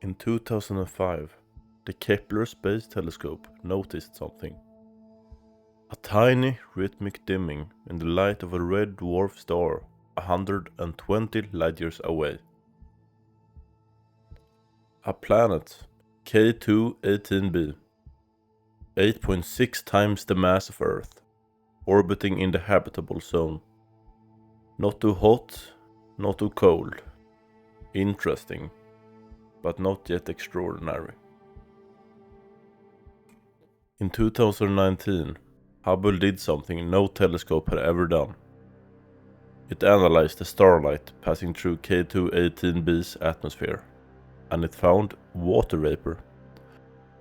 In 2005, the Kepler Space Telescope noticed something. A tiny rhythmic dimming in the light of a red dwarf star 120 light-years away. A planet, K2-18b, 8.6 times the mass of Earth, orbiting in the habitable zone. Not too hot, not too cold. Interesting, but not yet extraordinary. In 2019, Hubble did something no telescope had ever done. It analyzed the starlight passing through K2-18b's atmosphere, and it found water vapor.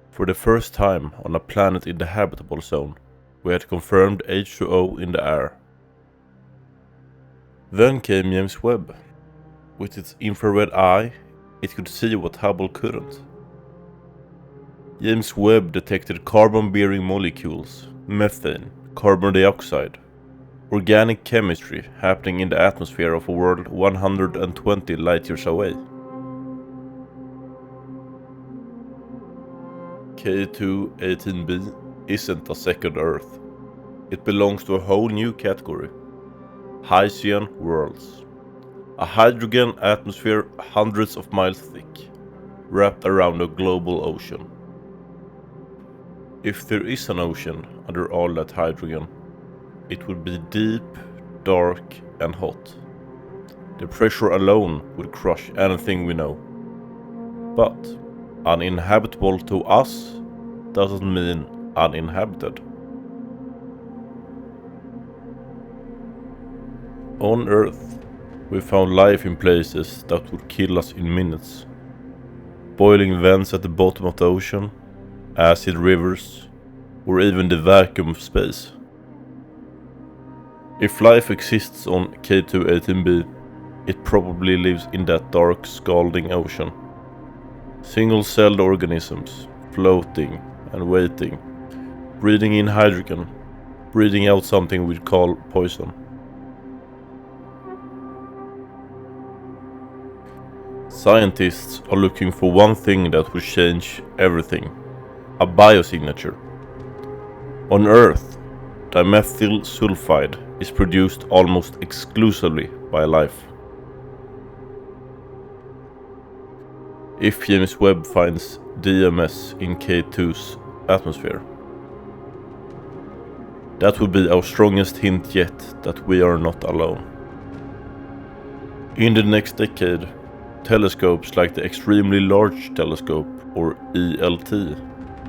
For the first time on a planet in the habitable zone, we had confirmed H2O in the air. Then came James Webb. With its infrared eye, it could see what Hubble couldn't. James Webb detected carbon-bearing molecules, methane, carbon dioxide, organic chemistry happening in the atmosphere of a world 120 light-years away. K2-18b isn't a second Earth. It belongs to a whole new category: Haitian worlds. A hydrogen atmosphere hundreds of miles thick, wrapped around a global ocean. If there is an ocean under all that hydrogen, it would be deep, dark and hot. The pressure alone would crush anything we know. But uninhabitable to us doesn't mean uninhabited. On Earth, we found life in places that would kill us in minutes. Boiling vents at the bottom of the ocean, acid rivers, or even the vacuum of space. If life exists on K2-18b, it probably lives in that dark, scalding ocean. Single-celled organisms, floating and waiting, breathing in hydrogen, breathing out something we'd call poison. Scientists are looking for one thing that will change everything: a biosignature. On Earth, dimethyl sulfide is produced almost exclusively by life. If James Webb finds DMS in K2's atmosphere, that would be our strongest hint yet that we are not alone. In the next decade, telescopes like the Extremely Large Telescope, or ELT,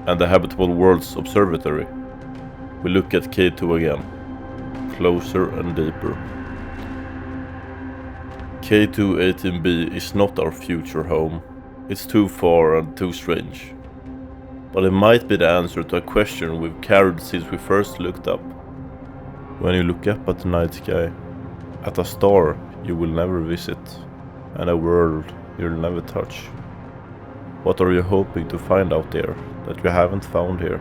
and the Habitable Worlds Observatory will look at K2 again, closer and deeper. K2-18b is not our future home. It's too far and too strange. But it might be the answer to a question we've carried since we first looked up. When you look up at the night sky, at a star you will never visit, and a world you'll never touch, what are you hoping to find out there that you haven't found here?